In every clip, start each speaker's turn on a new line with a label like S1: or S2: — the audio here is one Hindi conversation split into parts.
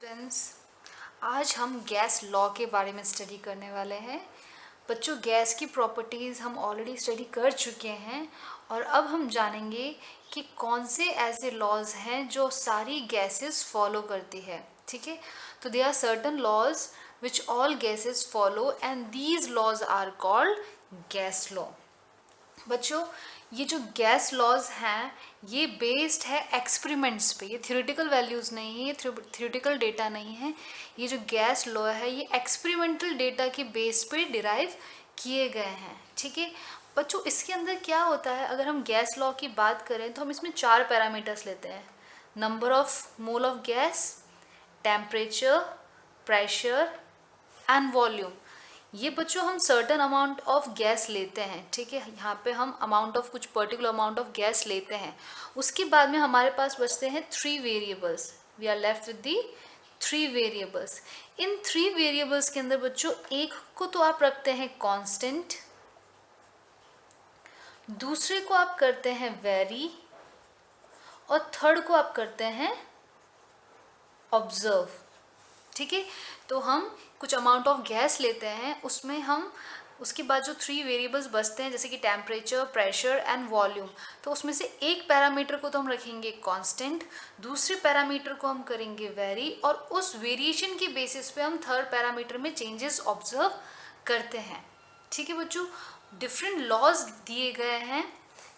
S1: फ्रेंड्स, आज हम गैस लॉ के बारे में स्टडी करने वाले हैं। बच्चों, गैस की प्रॉपर्टीज़ हम ऑलरेडी स्टडी कर चुके हैं और अब हम जानेंगे कि कौन से ऐसे लॉज हैं जो सारी गैसेस फॉलो करती है। ठीक है, तो they are certain laws which all gases follow and these laws are called gas law. बच्चों, ये जो गैस लॉज हैं ये बेस्ड है एक्सपेरिमेंट्स पे, ये थ्योरेटिकल वैल्यूज़ नहीं है, ये थ्योरेटिकल डेटा नहीं है। ये जो गैस लॉ है ये एक्सपेरिमेंटल डेटा के बेस पे डिराइव किए गए हैं। ठीक है बच्चों, इसके अंदर क्या होता है, अगर हम गैस लॉ की बात करें तो हम इसमें 4 पैरामीटर्स लेते हैं: number of mole of gas, temperature, pressure and volume. ये बच्चों हम सर्टन अमाउंट ऑफ गैस लेते हैं। ठीक है, यहाँ पे हम अमाउंट ऑफ कुछ पर्टिकुलर अमाउंट ऑफ गैस लेते हैं। उसके बाद में हमारे पास बचते हैं 3 variables. We are left with the 3 variables. इन 3 वेरिएबल्स के अंदर बच्चों एक को तो आप रखते हैं कांस्टेंट, दूसरे को आप करते हैं वेरी और थर्ड को आप करते हैं ऑब्जर्व। ठीक है, तो हम कुछ अमाउंट ऑफ गैस लेते हैं, उसमें हम उसके बाद जो 3 वेरिएबल्स बचते हैं जैसे कि टेम्परेचर, प्रेशर एंड वॉल्यूम, तो उसमें से एक पैरामीटर को तो हम रखेंगे कांस्टेंट, दूसरे पैरामीटर को हम करेंगे वेरी और उस वेरिएशन के बेसिस पे हम थर्ड पैरामीटर में चेंजेस ऑब्जर्व करते हैं। ठीक है बच्चों, डिफरेंट लॉज दिए गए हैं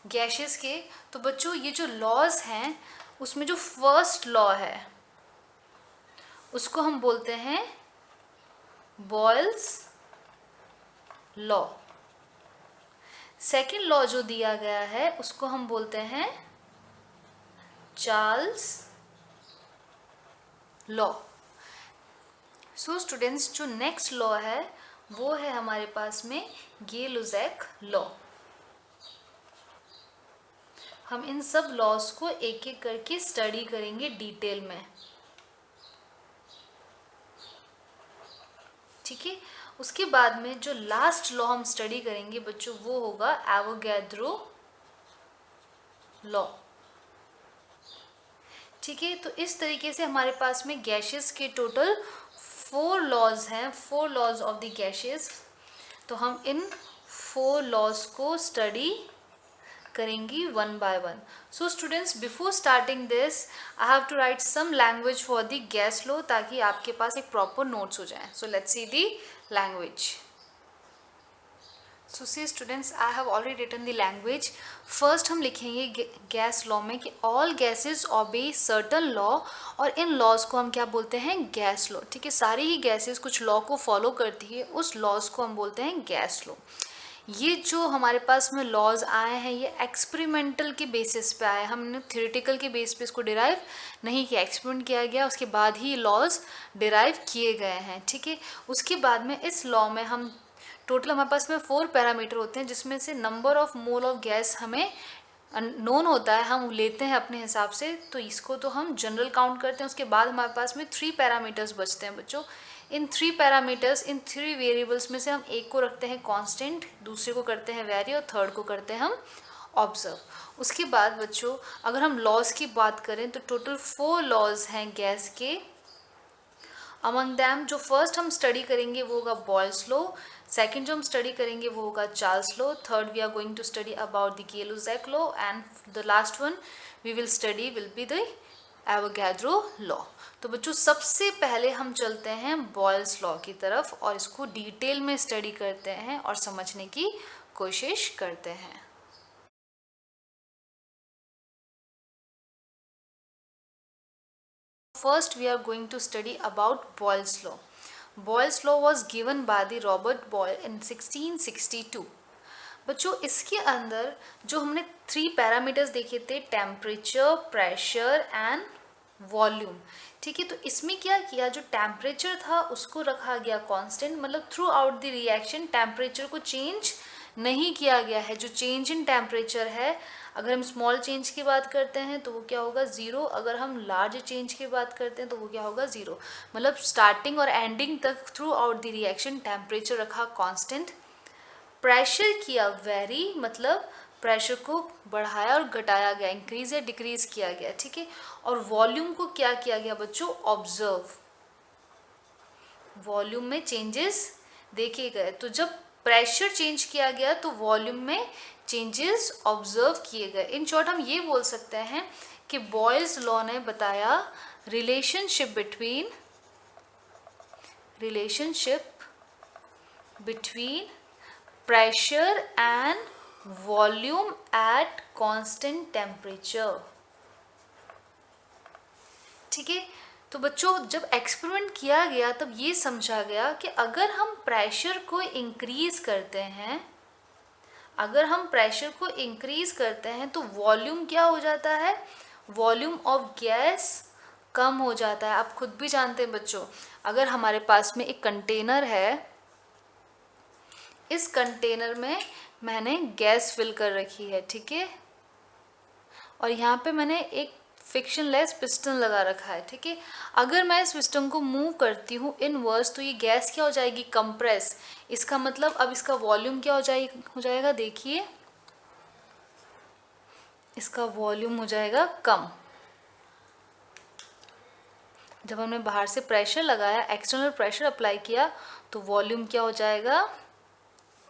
S1: गैसेस के। तो बच्चों ये जो लॉज हैं उसमें जो फर्स्ट लॉ है उसको हम बोलते हैं बॉयल्स लॉ। सेकेंड लॉ जो दिया गया है उसको हम बोलते हैं चार्ल्स लॉ। सो स्टूडेंट्स, जो नेक्स्ट लॉ है वो है हमारे पास में गे-लुजैक लॉ। हम इन सब लॉज को एक एक करके स्टडी करेंगे डिटेल में। ठीक है, उसके बाद में जो लास्ट लॉ हम स्टडी करेंगे बच्चों वो होगा एवोगैड्रो लॉ। ठीक है, तो इस तरीके से हमारे पास में गैसेस के टोटल 4 लॉज हैं, 4 लॉज ऑफ द गैसेस। तो हम इन 4 लॉज को स्टडी करेंगी one by one. So students, before starting this I have to write some language for the gas law ताकि आपके पास एक प्रॉपर नोट्स हो जाए। So let's see the language. So see students, I have already written the language. First हम लिखेंगे गैस लॉ में कि all gases obey certain law, और इन लॉज को हम क्या बोलते हैं, गैस लॉ। ठीक है, सारी ही गैसेस कुछ लॉ को फॉलो करती है, उस लॉज को हम बोलते हैं गैस लॉ। ये जो हमारे पास में लॉज आए हैं ये एक्सपेरिमेंटल के बेसिस पे आए, हमने थ्योरेटिकल के बेस पे इसको डिराइव नहीं किया, एक्सपेरिमेंट किया गया उसके बाद ही लॉज डिराइव किए गए हैं। ठीक है, उसके बाद में इस लॉ में हम टोटल हमारे पास में 4 पैरामीटर होते हैं जिसमें से number of mole of gas हमें नोन होता है, हम लेते हैं अपने हिसाब से, तो इसको तो हम जनरल काउंट करते हैं। उसके बाद हमारे पास में 3 पैरामीटर्स बचते हैं बच्चों। इन 3 पैरामीटर्स, इन 3 वेरिएबल्स में से हम एक को रखते हैं कांस्टेंट, दूसरे को करते हैं वेरी और थर्ड को करते हैं हम ऑब्जर्व। उसके बाद बच्चों अगर हम लॉज की बात करें तो टोटल 4 लॉज हैं गैस के। अमंग दैम जो फर्स्ट हम स्टडी करेंगे वो होगा बॉयल्स लॉ, सेकेंड जो हम स्टडी करेंगे वो होगा Charles law, third we are going to study about the Gay Lussac law and the last one we will study will be the Avogadro law. तो बच्चों सबसे पहले हम चलते हैं बॉयल्स लॉ की तरफ और इसको डिटेल में स्टडी करते हैं और समझने की कोशिश करते हैं। First we are going to study about Boyle's law. Boyle's law was given by the Robert Boyle in 1662. बच्चों इसके अंदर जो हमने 3 पैरामीटर्स देखे थे, टेम्परेचर, प्रेशर एंड वॉल्यूम। ठीक है, तो इसमें क्या किया, जो टेम्परेचर था उसको रखा गया कांस्टेंट, मतलब through out the reaction temperature को चेंज नहीं किया गया है। जो चेंज इन टेम्परेचर है, अगर हम स्मॉल चेंज की बात करते हैं तो वो क्या होगा 0, अगर हम लार्ज चेंज की बात करते हैं तो वो क्या होगा 0। मतलब स्टार्टिंग और एंडिंग तक through out the reaction temperature रखा कांस्टेंट। प्रेशर किया वेरी, मतलब प्रेशर को बढ़ाया और घटाया गया, इंक्रीज या डिक्रीज किया गया। ठीक है, और वॉल्यूम को क्या किया गया बच्चों, ऑब्जर्व। वॉल्यूम में चेंजेस देखे गए। तो जब प्रेशर चेंज किया गया तो वॉल्यूम में चेंजेस ऑब्जर्व किए गए। इन शॉर्ट हम ये बोल सकते हैं कि बॉयल्स लॉ ने बताया relationship between pressure and volume at constant temperature. ठीक है, तो बच्चों जब एक्सपेरिमेंट किया गया तब ये समझा गया कि अगर हम प्रेशर को इंक्रीज करते हैं, तो वॉल्यूम क्या हो जाता है, वॉल्यूम ऑफ गैस कम हो जाता है। आप खुद भी जानते हैं बच्चों, अगर हमारे पास में एक कंटेनर है, इस कंटेनर में मैंने गैस फिल कर रखी है, ठीक है, और यहाँ पे मैंने एक फ्रिक्शनलेस पिस्टन लगा रखा है, ठीक है। अगर मैं इस पिस्टन को मूव करती हूँ इनवर्स तो ये गैस क्या हो जाएगी, कंप्रेस। इसका मतलब अब इसका वॉल्यूम क्या हो जाएगा, देखिए इसका वॉल्यूम हो जाएगा कम। जब हमने बाहर से प्रेशर लगाया, एक्सटर्नल प्रेशर अप्लाई किया, तो वॉल्यूम क्या हो जाएगा,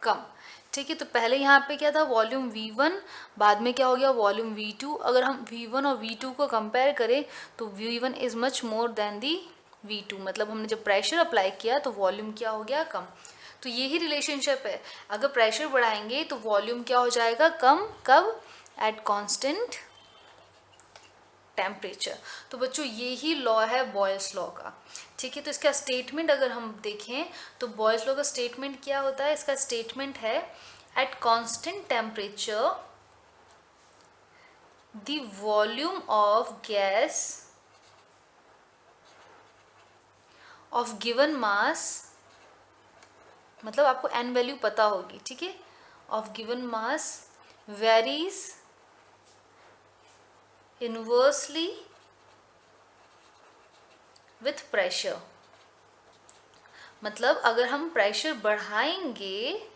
S1: कम। ठीक है, तो पहले यहाँ पे क्या था, वॉल्यूम V1, बाद में क्या हो गया, वॉल्यूम V2। अगर हम V1 और V2 को कंपेयर करें तो V1 is much more than the V2, मतलब हमने जब प्रेशर अप्लाई किया तो वॉल्यूम क्या हो गया, कम। तो यही रिलेशनशिप है, अगर प्रेशर बढ़ाएंगे तो वॉल्यूम क्या हो जाएगा, कम। कब, एट कॉन्स्टेंट टेम्परेचर। तो बच्चों यही लॉ है बॉयल्स लॉ का। ठीक है, तो इसका स्टेटमेंट अगर हम देखें तो बॉयल्स लॉ का स्टेटमेंट क्या होता है, इसका स्टेटमेंट है at constant temperature the volume of gas off given mass, मतलब आपको एन वैल्यू पता होगी, ठीक है, of given mass varies inversely with pressure. मतलब अगर हम प्रेशर बढ़ाएंगे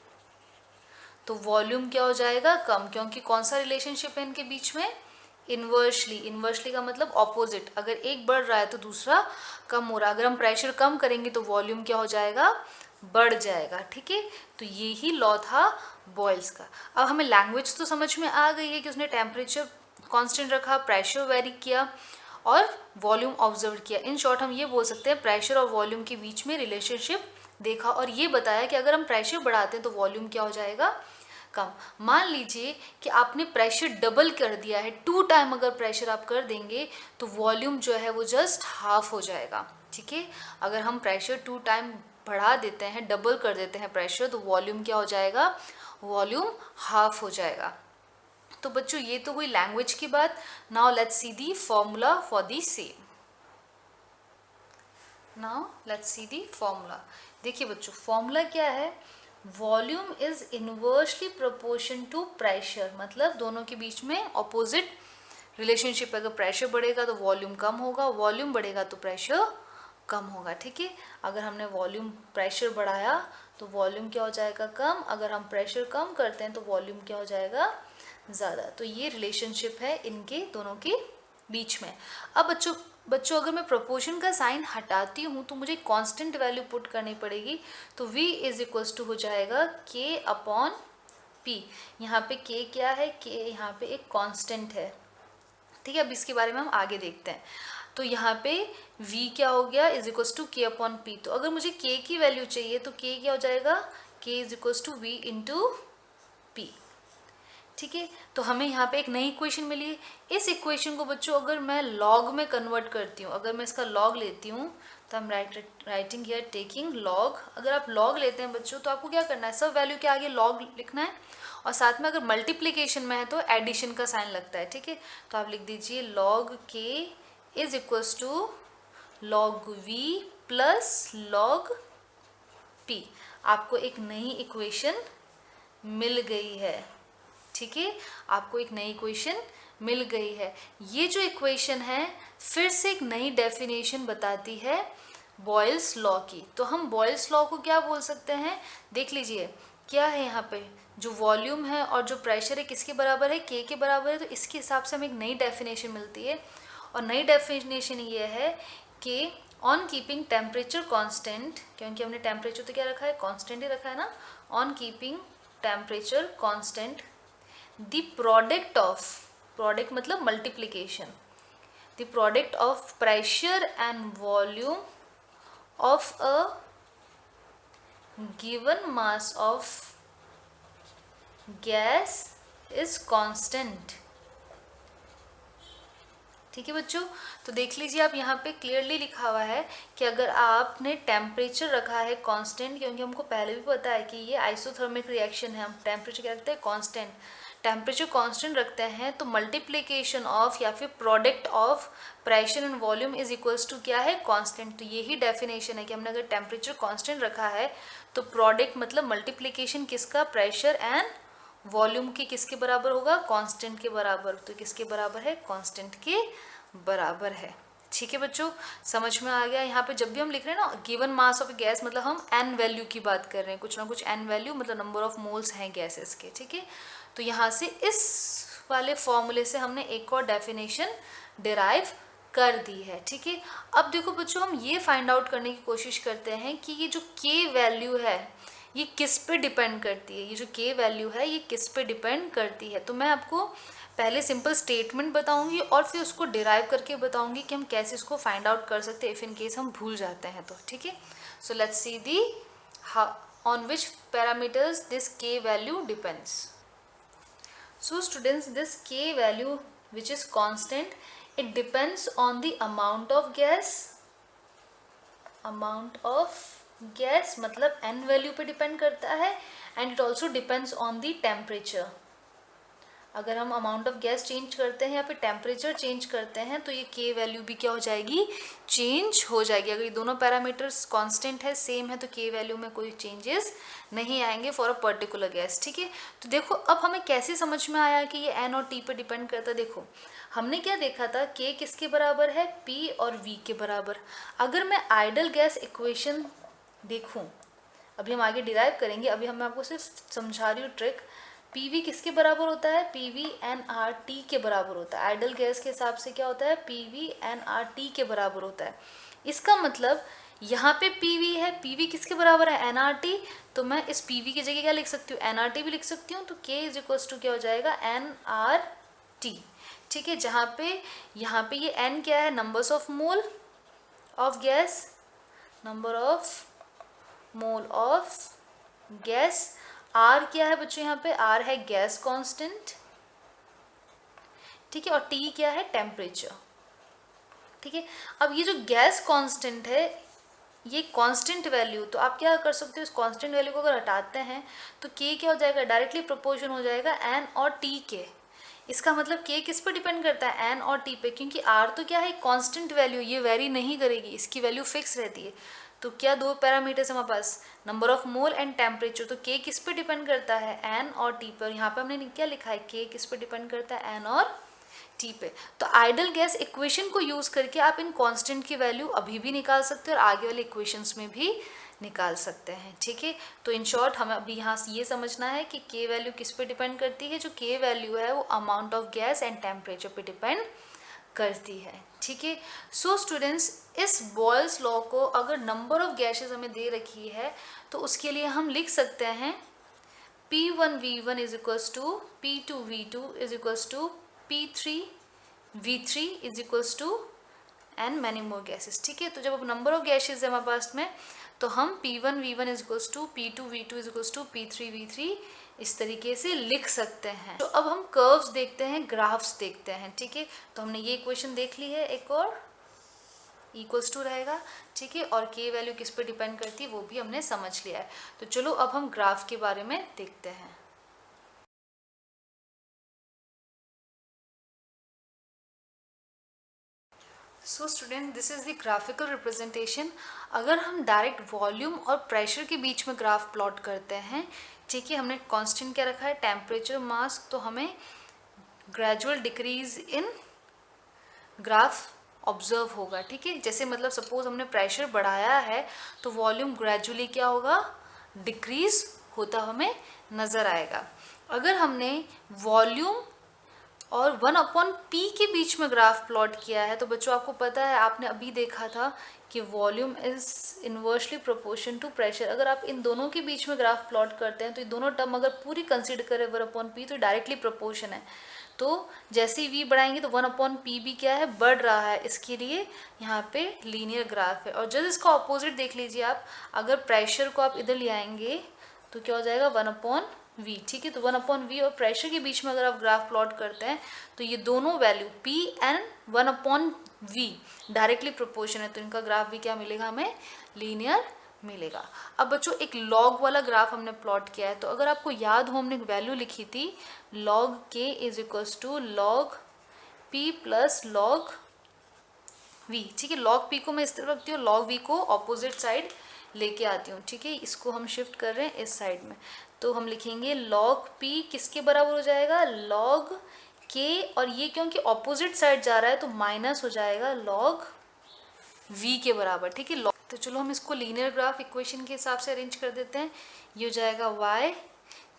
S1: तो वॉल्यूम क्या हो जाएगा, कम, क्योंकि कौन सा रिलेशनशिप है इनके बीच में, इनवर्सली का मतलब ऑपोजिट। अगर एक बढ़ रहा है तो दूसरा कम हो रहा है। अगर हम प्रेशर कम करेंगे तो वॉल्यूम क्या हो जाएगा, बढ़ जाएगा। ठीक है, तो यही लॉ था बॉयल्स का। अब हमें लैंग्वेज तो समझ में आ गई है कि उसने टेम्परेचर कांस्टेंट रखा, प्रेशर वेरी किया और वॉल्यूम ऑब्जर्व किया। इन शॉर्ट हम ये बोल सकते हैं प्रेशर और वॉल्यूम के बीच में रिलेशनशिप देखा और ये बताया कि अगर हम प्रेशर बढ़ाते हैं तो वॉल्यूम क्या हो जाएगा, कम। मान लीजिए कि आपने प्रेशर डबल कर दिया है, 2 टाइम अगर प्रेशर आप कर देंगे तो वॉल्यूम जो है वो जस्ट हाफ हो जाएगा। ठीक है, अगर हम प्रेशर 2 टाइम बढ़ा देते हैं, डबल कर देते हैं प्रेशर, तो वॉल्यूम क्या हो जाएगा, वॉल्यूम हाफ हो जाएगा। तो बच्चों ये तो हुई लैंग्वेज की बात। Now let's see the formula for the same. Now let's see the formula. देखिए बच्चों फॉर्मूला क्या है, volume is inversely proportion to pressure, मतलब दोनों के बीच में ऑपोजिट रिलेशनशिप है। अगर प्रेशर बढ़ेगा तो वॉल्यूम कम होगा, वॉल्यूम बढ़ेगा तो प्रेशर कम होगा। ठीक है, अगर हमने वॉल्यूम प्रेशर बढ़ाया तो वॉल्यूम क्या हो जाएगा, कम। अगर हम प्रेशर कम करते हैं तो वॉल्यूम क्या हो जाएगा, ज़्यादा। तो ये रिलेशनशिप है इनके दोनों के बीच में। अब बच्चों अगर मैं प्रोपोर्शन का साइन हटाती हूँ तो मुझे कांस्टेंट वैल्यू पुट करनी पड़ेगी। तो v इज इक्वल्स टू हो जाएगा k अपॉन p। यहाँ पे k क्या है, k यहाँ पे एक कांस्टेंट है। ठीक है, अब इसके बारे में हम आगे देखते हैं। तो यहाँ पे v क्या हो गया, is equals to k upon p। तो अगर मुझे k की वैल्यू चाहिए तो k क्या हो जाएगा, k is equals to v into p। ठीक है, तो हमें यहाँ पे एक नई इक्वेशन मिली है। इस इक्वेशन को बच्चों अगर मैं लॉग में कन्वर्ट करती हूँ, अगर मैं इसका लॉग लेती हूँ तो हम राइटिंग हियर टेकिंग लॉग। अगर आप लॉग लेते हैं बच्चों तो आपको क्या करना है, सब वैल्यू के आगे लॉग लिखना है और साथ में अगर मल्टीप्लिकेशन में है तो एडिशन का साइन लगता है। ठीक है, तो आप लिख दीजिए log k is equals to log v plus log p। आपको एक नई इक्वेशन मिल गई है। ठीक है, आपको एक नई इक्वेशन मिल गई है। ये जो इक्वेशन है फिर से एक नई डेफिनेशन बताती है बॉयल्स लॉ की। तो हम बॉयल्स लॉ को क्या बोल सकते हैं, देख लीजिए क्या है यहाँ पे, जो वॉल्यूम है और जो प्रेशर है किसके बराबर है, k के बराबर है। तो इसके हिसाब से हमें एक नई डेफिनेशन मिलती है और नई डेफिनेशन ये है कि ऑन कीपिंग टेम्परेचर कांस्टेंट, क्योंकि हमने टेम्परेचर तो क्या रखा है, कांस्टेंट ही रखा है ना, on keeping temperature constant the product of, product मतलब multiplication, the product of pressure and volume of a given mass of gas is constant. ठीक है बच्चों, तो देख लीजिए आप यहाँ पे क्लियरली लिखा हुआ है कि अगर आपने टेम्परेचर रखा है कांस्टेंट, क्योंकि हमको पहले भी पता है कि ये आइसोथर्मिक रिएक्शन है, हम टेम्परेचर क्या रखते हैं, कांस्टेंट, टेम्परेचर कांस्टेंट रखते हैं, तो मल्टीप्लिकेशन ऑफ या फिर product of pressure and volume is equals to क्या है, कांस्टेंट। तो यही डेफिनेशन है कि हमने अगर टेम्परेचर कांस्टेंट रखा है तो प्रोडक्ट मतलब मल्टीप्लिकेशन किसका, प्रेशर एंड वॉल्यूम की किसके बराबर होगा, कांस्टेंट के बराबर। तो किसके बराबर है, कांस्टेंट के बराबर है। ठीक है बच्चों, समझ में आ गया। यहाँ पे जब भी हम लिख रहे हैं ना गिवन मास ऑफ गैस, मतलब हम एन वैल्यू की बात कर रहे हैं, कुछ ना कुछ एन वैल्यू मतलब नंबर ऑफ मोल्स हैं गैसेस के। ठीक है, तो यहाँ से इस वाले फॉर्मूले से हमने एक और डेफिनेशन डिराइव कर दी है। ठीक है, अब देखो बच्चों, हम ये फाइंड आउट करने की कोशिश करते हैं कि ये जो के वैल्यू है ये किस पे डिपेंड करती है, ये जो के वैल्यू है ये किस पे डिपेंड करती है। तो मैं आपको पहले सिंपल स्टेटमेंट बताऊंगी और फिर उसको डिराइव करके बताऊंगी कि हम कैसे इसको फाइंड आउट कर सकते हैं इफ़ इन केस हम भूल जाते हैं तो। ठीक है, so let's see the on which parameters this K value depends. So students, this K value which is constant, it depends on the amount of gas, amount of gas मतलब एन वैल्यू पे डिपेंड करता है, and it also depends on the temperature. अगर हम अमाउंट ऑफ गैस चेंज करते हैं या फिर टेम्परेचर चेंज करते हैं तो ये के वैल्यू भी क्या हो जाएगी, चेंज हो जाएगी। अगर ये दोनों पैरामीटर्स कांस्टेंट है, सेम है, तो के वैल्यू में कोई चेंजेस नहीं आएंगे फॉर अ पर्टिकुलर गैस। ठीक है, तो देखो अब हमें कैसे समझ में आया कि ये एन और टी पे डिपेंड करता है। देखो हमने क्या देखा था, के किसके बराबर है, पी और वी के बराबर। अगर मैं आइडल गैस इक्वेशन देखूं, अभी हम आगे डिराइव करेंगे, अभी हम आपको सिर्फ समझा रही हूँ ट्रिक। पीवी किसके बराबर होता है, पीवी एन आर टी के बराबर होता है। आइडल गैस के हिसाब से क्या होता है, पीवी एन आर टी के बराबर होता है। इसका मतलब यहाँ पे पीवी है, पीवी किसके बराबर है, एन आर टी, तो मैं इस पीवी की जगह क्या लिख सकती हूँ, एन आर टी भी लिख सकती हूँ। तो के इज इक्वल्स टू क्या हो जाएगा, एन आर टी। ठीक है, जहाँ पे यहाँ पे ये एन क्या है, numbers of mole of gas, number of mole of gas. R क्या है बच्चों, यहाँ पे आर है गैस कांस्टेंट। ठीक है, और टी क्या है, टेम्परेचर। ठीक है, अब ये जो गैस कांस्टेंट है ये कांस्टेंट वैल्यू, तो आप क्या कर सकते हो, इस कांस्टेंट वैल्यू को अगर हटाते हैं तो के क्या हो जाएगा, डायरेक्टली प्रोपोर्शन हो जाएगा एन और टी के। इसका मतलब के किस पे डिपेंड करता है, एन और टी पे, क्योंकि आर तो क्या है, कांस्टेंट वैल्यू, ये वेरी नहीं करेगी, इसकी वैल्यू फिक्स रहती है। तो क्या दो पैरामीटर्स हमारे पास, number of mole and temperature. तो के किस पे डिपेंड करता है, एन और टी पर। यहाँ पे हमने क्या लिखा है, के किस पे डिपेंड करता है, एन और टी पे। तो आइडल गैस इक्वेशन को यूज करके आप इन कांस्टेंट की वैल्यू अभी भी निकाल सकते हो और आगे वाले इक्वेशंस में भी निकाल सकते हैं। ठीक है, तो इन शॉर्ट हमें अभी यहाँ से ये समझना है कि के वैल्यू किस पे डिपेंड करती है, जो के वैल्यू है वो amount of gas and temperature पे डिपेंड करती है। ठीक है, सो स्टूडेंट्स, इस बॉयल्स लॉ को अगर नंबर ऑफ गैसेस हमें दे रखी है तो उसके लिए हम लिख सकते हैं P1V1 is equals to P2V2 is equals to P3V3 is equals to and many more gases. ठीक है, तो जब अब नंबर ऑफ गैसेस है हमारे पास में तो हम P1V1 is equals to P2V2 is equals to P3V3 इस तरीके से लिख सकते हैं। तो अब हम कर्व्स देखते हैं, ग्राफ्स देखते हैं। ठीक है, तो हमने ये इक्वेशन देख ली है, एक और इक्वल्स टू रहेगा। ठीक है, और के वैल्यू किस पे डिपेंड करती है वो भी हमने समझ लिया है। तो चलो अब हम ग्राफ के बारे में देखते हैं। So student, this is the graphical representation. अगर हम डायरेक्ट वॉल्यूम और प्रेशर के बीच में ग्राफ प्लॉट करते हैं, ठीक है, हमने कांस्टेंट क्या रखा है, टेम्परेचर मास, तो हमें gradual decrease in graph observe होगा। ठीक है, जैसे मतलब सपोज हमने प्रेशर बढ़ाया है तो वॉल्यूम ग्रेजुअली क्या होगा, डिक्रीज होता हमें नज़र आएगा। अगर हमने वॉल्यूम और 1/p के बीच में ग्राफ प्लॉट किया है, तो बच्चों आपको पता है, आपने अभी देखा था कि volume is inversely proportion to pressure. अगर आप इन दोनों के बीच में ग्राफ प्लॉट करते हैं तो ये दोनों टर्म अगर पूरी कंसीडर करें 1/p तो डायरेक्टली प्रोपोर्शन है। तो जैसे ही v बढ़ाएंगे तो 1/p भी क्या है, बढ़ रहा है, इसके लिए यहाँ पे लीनियर ग्राफ है। और जब इसका ऑपोजिट देख लीजिए आप, अगर प्रेशर को आप इधर ले आएंगे तो क्या हो जाएगा 1/v। ठीक है, तो 1/v और प्रेशर के बीच में अगर आप ग्राफ प्लॉट करते हैं तो ये दोनों value p and 1/v directly proportion है, तो इनका ग्राफ भी क्या मिलेगा, हमें लीनियर मिलेगा। अब बच्चों एक लॉग वाला ग्राफ हमने प्लॉट किया है, तो अगर आपको याद हो हमने एक वैल्यू लिखी थी log k is equals to log p plus log v। ठीक है, log p को मैं इस तरफ रखती हूँ, log v को ऑपोजिट साइड लेके आती हूँ। ठीक है, इसको हम शिफ्ट कर रहे हैं इस साइड में, तो हम लिखेंगे log p किसके बराबर हो जाएगा, log k, और ये क्योंकि ऑपोजिट साइड जा रहा है तो माइनस हो जाएगा log v के बराबर। ठीक है, तो चलो हम इसको लीनियर ग्राफ इक्वेशन के हिसाब से अरेंज कर देते हैं। ये हो जाएगा y,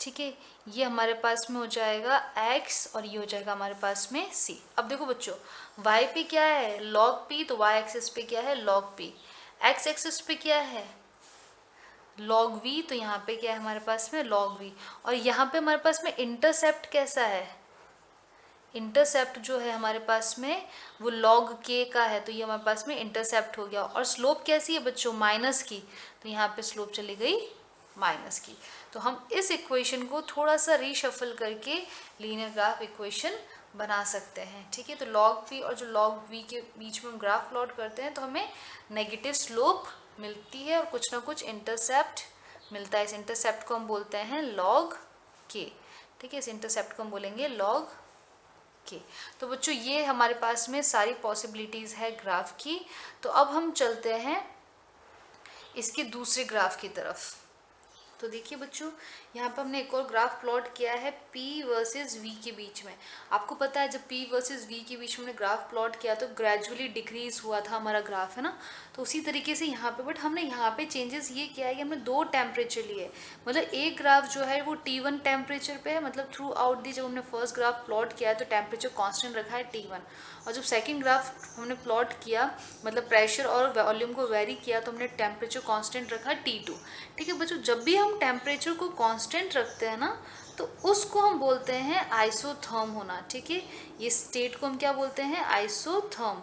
S1: ठीक है, ये हमारे पास में हो जाएगा x और ये हो जाएगा हमारे पास में c। अब देखो बच्चों, y पे क्या है log p, तो y एक्सिस पे क्या है log p, x एक्सिस पे क्या है log v, तो यहाँ पे क्या है हमारे पास में log v, और यहाँ पे हमारे पास में इंटरसेप्ट कैसा है, इंटरसेप्ट जो है हमारे पास में वो log k का है, तो ये हमारे पास में इंटरसेप्ट हो गया। और स्लोप कैसी है बच्चों, माइनस की, तो यहाँ पे स्लोप चली गई माइनस की। तो हम इस इक्वेशन को थोड़ा सा रीशफल करके लीनियर ग्राफ इक्वेशन बना सकते हैं। ठीक है, तो log p और जो log v के बीच में हम ग्राफ प्लॉट करते हैं तो हमें नेगेटिव स्लोप मिलती है और कुछ ना कुछ इंटरसेप्ट मिलता है। इस इंटरसेप्ट को हम बोलते हैं log k। ठीक है, इस इंटरसेप्ट को हम बोलेंगे log k। तो बच्चों ये हमारे पास में सारी पॉसिबिलिटीज़ है ग्राफ की। तो अब हम चलते हैं इसके दूसरे ग्राफ की तरफ। तो देखिए बच्चों, यहाँ पर हमने एक और ग्राफ प्लॉट किया है P वर्सेस V के बीच में। आपको पता है जब P वर्सेस V के बीच में हमने ग्राफ प्लॉट किया तो ग्रेजुअली डिक्रीज हुआ था हमारा ग्राफ, है ना। तो उसी तरीके से यहाँ पे, बट हमने यहाँ पे चेंजेस ये किया है कि हमने दो टेम्परेचर लिए। मतलब एक ग्राफ जो है वो T1 टेम्परेचर पे है, मतलब थ्रू आउट दी जब हमने फर्स्ट ग्राफ प्लॉट किया है तो टेम्परेचर कॉन्स्टेंट रखा है T1, और जब सेकेंड ग्राफ हमने प्लॉट किया मतलब प्रेशर और वॉल्यूम को वेरी किया तो हमने टेम्परेचर कांस्टेंट रखा T2। ठीक है बच्चों, जब भी हम टेम्परेचर को कांस्टेंट रखते हैं ना तो उसको हम बोलते हैं आइसोथर्म होना। ठीक है, ये स्टेट को हम क्या बोलते हैं, आइसोथर्म।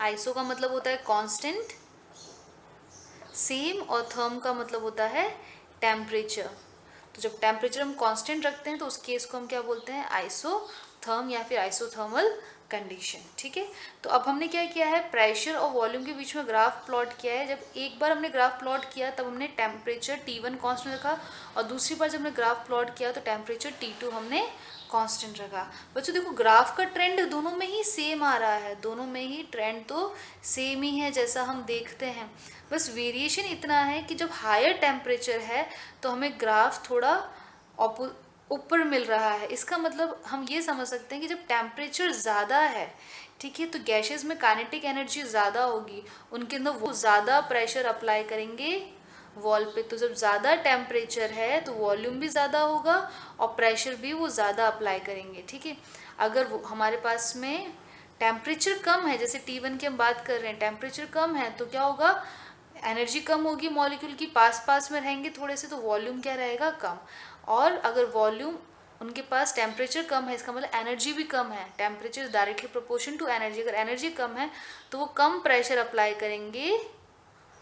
S1: आइसो का मतलब होता है कांस्टेंट, सेम, और थर्म का मतलब होता है टेम्परेचर। तो जब टेम्परेचर हम कांस्टेंट रखते हैं तो उस केस को हम क्या बोलते हैं, आइसोथर्म या फिर आइसोथर्मल कंडीशन। ठीक है, तो अब हमने क्या किया है, प्रेशर और वॉल्यूम के बीच में ग्राफ प्लॉट किया है। जब एक बार हमने ग्राफ प्लॉट किया तब हमने टेम्परेचर T1 कांस्टेंट रखा, और दूसरी बार जब हमने ग्राफ प्लॉट किया तो टेम्परेचर T2 हमने कांस्टेंट रखा। बच्चों देखो ग्राफ का ट्रेंड दोनों में ही सेम आ रहा है, दोनों में ही ट्रेंड तो सेम ही है जैसा हम देखते हैं। बस वेरिएशन इतना है कि जब हायर टेम्परेचर है तो हमें ग्राफ थोड़ा ऊपर मिल रहा है। इसका मतलब हम ये समझ सकते हैं कि जब टेम्परेचर ज़्यादा है, ठीक है, तो गैसेस में काइनेटिक एनर्जी ज़्यादा होगी, उनके अंदर वो ज़्यादा प्रेशर अप्लाई करेंगे वॉल पे। तो जब ज़्यादा टेम्परेचर है तो वॉल्यूम भी ज़्यादा होगा और प्रेशर भी वो ज़्यादा अप्लाई करेंगे। ठीक है, अगर वो हमारे पास में टेम्परेचर कम है, जैसे T1 की हम बात कर रहे हैं, टेम्परेचर कम है तो क्या होगा, एनर्जी कम होगी, मॉलिक्यूल की पास पास में रहेंगे थोड़े से, तो वॉल्यूम क्या रहेगा, कम। और अगर वॉल्यूम उनके पास टेम्परेचर कम है, इसका मतलब एनर्जी भी कम है, temperature directly proportion to energy. अगर एनर्जी कम है तो वो कम प्रेशर अप्लाई करेंगे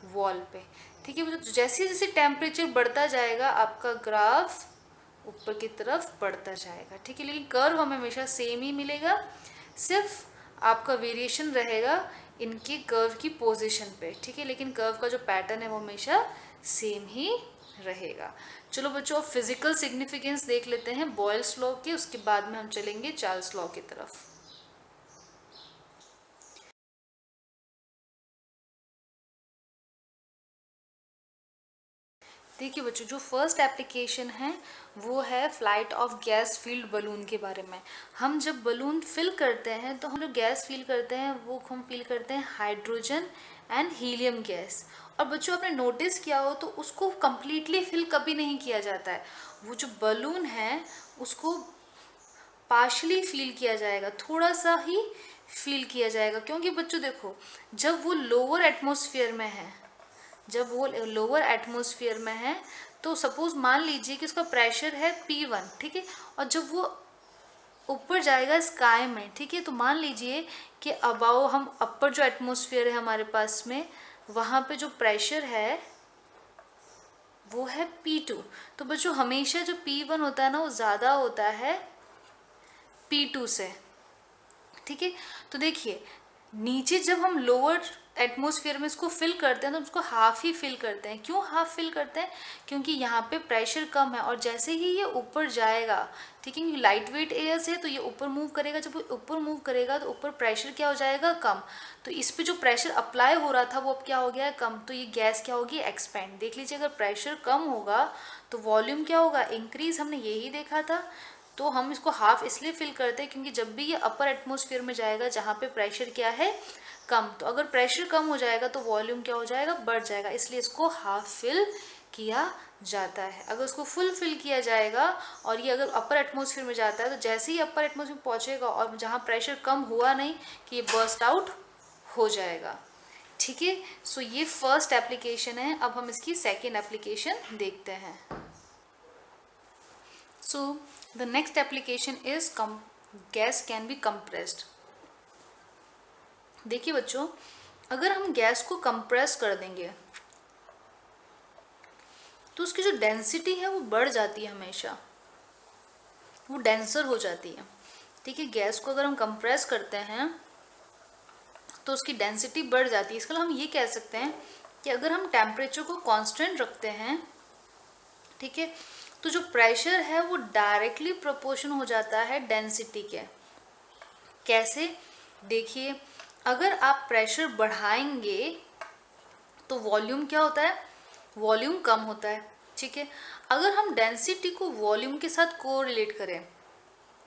S1: वॉल पे। ठीक है, तो जैसे जैसे टेम्परेचर बढ़ता जाएगा आपका ग्राफ ऊपर की तरफ बढ़ता जाएगा। ठीक है, लेकिन कर्व हमें हमेशा सेम ही मिलेगा, सिर्फ आपका वेरिएशन रहेगा इनके कर्व की पोजीशन पे। ठीक है, लेकिन कर्व का जो पैटर्न है वो हमेशा सेम ही रहेगा। चलो बच्चों, फिजिकल सिग्निफिकेंस देख लेते हैं बॉयल्स लॉ के, उसके बाद में हम चलेंगे चार्ल्स लॉ की तरफ। देखिए बच्चों, जो फर्स्ट एप्लीकेशन है वो है flight of gas field balloon के बारे में। हम जब बलून फिल करते हैं तो हम जो गैस फील करते हैं वो हम फील करते हैं हाइड्रोजन एंड हीलियम गैस। और बच्चों आपने नोटिस किया हो तो उसको कम्प्लीटली फिल कभी नहीं किया जाता है। वो जो बलून है उसको पार्शली फील किया जाएगा, थोड़ा सा ही फील किया जाएगा। क्योंकि बच्चों देखो, जब वो लोअर एटमॉस्फेयर में है, जब वो लोअर एटमॉस्फेयर में है तो सपोज मान लीजिए कि उसका प्रेशर है P1, ठीक है, और जब वो ऊपर जाएगा स्काई में, ठीक है, तो मान लीजिए कि अबाव हम अपर जो एटमॉस्फेयर है हमारे पास में, वहाँ पे जो प्रेशर है वो है P2। तो बच्चों हमेशा जो P1 होता है ना वो ज़्यादा होता है P2 से, ठीक है। तो देखिए नीचे जब हम लोअर एटमॉस्फेयर में इसको फिल करते हैं तो उसको हाफ ही फिल करते हैं। क्यों हाफ फिल करते हैं? क्योंकि यहाँ पे प्रेशर कम है और जैसे ही ये ऊपर जाएगा, ठीक है, लाइट वेट एयर से तो ये ऊपर मूव करेगा, जब वो ऊपर मूव करेगा तो ऊपर प्रेशर क्या हो जाएगा? कम। तो इस पे जो प्रेशर अप्लाई हो रहा था वो अब क्या हो गया है? कम। तो ये गैस क्या होगी? एक्सपेंड। देख लीजिए अगर प्रेशर कम होगा तो वॉल्यूम क्या होगा? इंक्रीज। हमने यही देखा था। तो हम इसको हाफ इसलिए फिल करते हैं क्योंकि जब भी ये अपर एटमॉस्फेयर में जाएगा जहाँ पे प्रेशर क्या है? कम। तो अगर प्रेशर कम हो जाएगा तो वॉल्यूम क्या हो जाएगा? बढ़ जाएगा। इसलिए इसको हाफ फिल किया जाता है। अगर उसको फुल फिल किया जाएगा और ये अगर अपर एटमॉस्फेयर में जाता है तो जैसे ही अपर एटमॉस्फेयर में पहुंचेगा और जहाँ प्रेशर कम हुआ नहीं कि ये बर्स्ट आउट हो जाएगा, ठीक है। सो ये फर्स्ट एप्लीकेशन है। अब हम इसकी सेकेंड एप्लीकेशन देखते हैं। So the next application is gas can be compressed. देखिए बच्चों, अगर हम गैस को कंप्रेस कर देंगे तो उसकी जो डेंसिटी है वो बढ़ जाती है, हमेशा वो डेंसर हो जाती है, ठीक है। गैस को अगर हम कंप्रेस करते हैं तो उसकी डेंसिटी बढ़ जाती है। इसके लिए हम ये कह सकते हैं कि अगर हम टेम्परेचर को कांस्टेंट रखते हैं, ठीक है, तो जो प्रेशर है वो डायरेक्टली प्रोपोर्शन हो जाता है डेंसिटी के। कैसे? देखिए, अगर आप प्रेशर बढ़ाएंगे तो वॉल्यूम क्या होता है? वॉल्यूम कम होता है, ठीक है। अगर हम डेंसिटी को वॉल्यूम के साथ कोरिलेट करें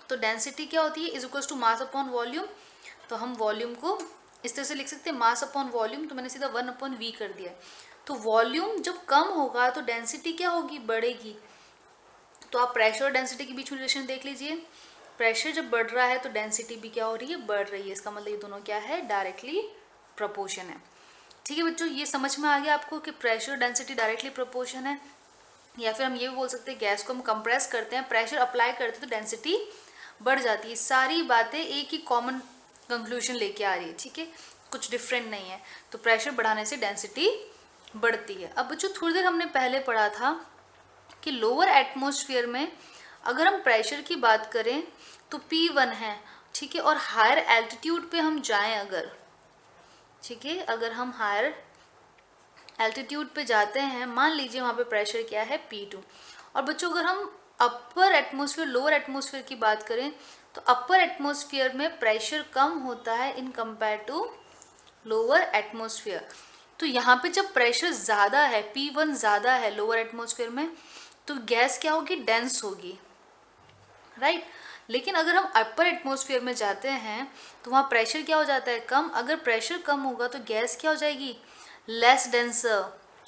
S1: तो डेंसिटी क्या होती है? Is equals to mass upon volume. तो हम वॉल्यूम को इस तरह से लिख सकते हैं, मास अपॉन वॉल्यूम। तो मैंने सीधा 1/v कर दिया। तो वॉल्यूम जब कम होगा तो डेंसिटी क्या होगी? बढ़ेगी। तो आप प्रेशर और डेंसिटी के बीच में रिलेशन देख लीजिए। प्रेशर जब बढ़ रहा है तो डेंसिटी भी क्या हो रही है? बढ़ रही है। इसका मतलब ये दोनों क्या है? डायरेक्टली प्रोपोर्शन है, ठीक है बच्चों। ये समझ में आ गया आपको कि प्रेशर और डेंसिटी डायरेक्टली प्रोपोर्शन है। या फिर हम ये भी बोल सकते हैं गैस को हम कंप्रेस करते हैं, प्रेशर अप्लाई करते हैं तो डेंसिटी बढ़ जाती है। सारी बातें एक ही कॉमन कंक्लूजन लेके आ रही है, ठीक है, कुछ डिफरेंट नहीं है। तो प्रेशर बढ़ाने से डेंसिटी बढ़ती है। अब बच्चों थोड़ी देर हमने पहले पढ़ा था कि लोअर एटमॉस्फेयर में अगर हम प्रेशर की बात करें तो P1 है, ठीक है, और हायर एल्टीट्यूड पे हम जाएं अगर, ठीक है, अगर हम हायर एल्टीट्यूड पे जाते हैं, मान लीजिए वहाँ पे प्रेशर क्या है? P2। और बच्चों अगर हम अपर एटमॉस्फेयर लोअर एटमॉस्फेयर की बात करें तो अपर एटमॉस्फेयर में प्रेशर कम होता है in compare to lower atmosphere. तो यहाँ पे जब प्रेशर ज़्यादा है, P1 ज़्यादा है लोअर एटमॉस्फेयर में, तो गैस क्या होगी? डेंस होगी, राइट। लेकिन अगर हम अपर एटमॉस्फेयर में जाते हैं तो वहाँ प्रेशर क्या हो जाता है? कम। अगर प्रेशर कम होगा तो गैस क्या हो जाएगी? लेस डेंसर,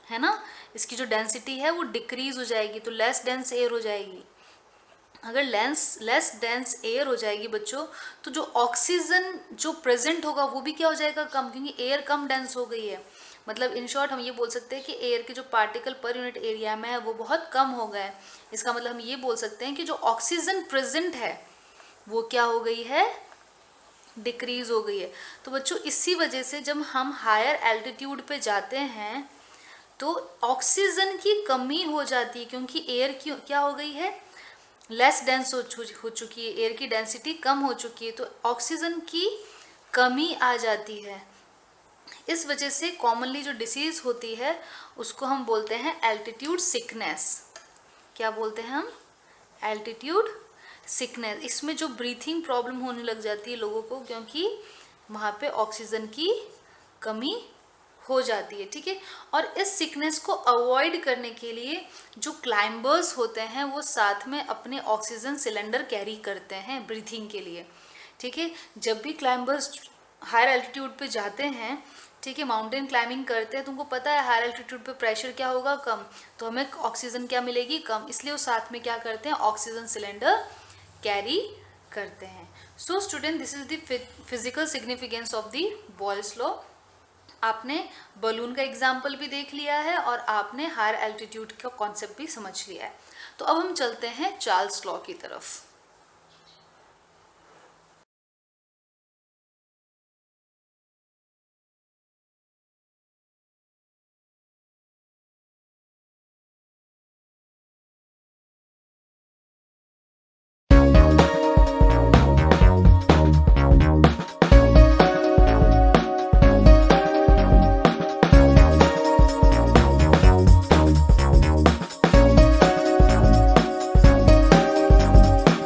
S1: है ना। इसकी जो डेंसिटी है वो डिक्रीज हो जाएगी, तो लेस डेंस एयर हो जाएगी। अगर लेस डेंस एयर हो जाएगी बच्चों तो जो ऑक्सीजन जो प्रेजेंट होगा वो भी क्या हो जाएगा? कम, क्योंकि एयर कम डेंस हो गई है। मतलब इन शॉर्ट हम ये बोल सकते हैं कि एयर के जो पार्टिकल पर यूनिट एरिया में है वो बहुत कम हो गए। इसका मतलब हम ये बोल सकते हैं कि जो ऑक्सीजन प्रेजेंट है वो क्या हो गई है? डिक्रीज हो गई है। तो बच्चों इसी वजह से जब हम हायर एल्टीट्यूड पे जाते हैं तो ऑक्सीजन की कमी हो जाती है, क्योंकि एयर की क्या हो गई है? लेस डेंस हो चुकी है, एयर की डेंसिटी कम हो चुकी है, तो ऑक्सीजन की कमी आ जाती है। इस वजह से कॉमनली जो डिसीज होती है उसको हम बोलते हैं एल्टीट्यूड सिकनेस। क्या बोलते हैं हम? Altitude sickness. इसमें जो ब्रीथिंग प्रॉब्लम होने लग जाती है लोगों को, क्योंकि वहाँ पे ऑक्सीजन की कमी हो जाती है, ठीक है। और इस सिकनेस को अवॉइड करने के लिए जो क्लाइंबर्स होते हैं वो साथ में अपने ऑक्सीजन सिलेंडर कैरी करते हैं ब्रीथिंग के लिए, ठीक है। जब भी क्लाइंबर्स हायर एल्टीट्यूड पे जाते हैं, ठीक है, माउंटेन क्लाइंबिंग करते हैं, तुमको पता है हायर एल्टीट्यूड पे प्रेशर क्या होगा? कम। तो हमें ऑक्सीजन क्या मिलेगी? कम। इसलिए वो साथ में क्या करते हैं? ऑक्सीजन सिलेंडर कैरी करते हैं। So student, this is the physical significance of the Boyle's law. आपने बलून का एग्जाम्पल भी देख लिया है और आपने हायर एल्टीट्यूड का कॉन्सेप्ट भी समझ लिया है। तो अब हम चलते हैं चार्ल्स लॉ की तरफ।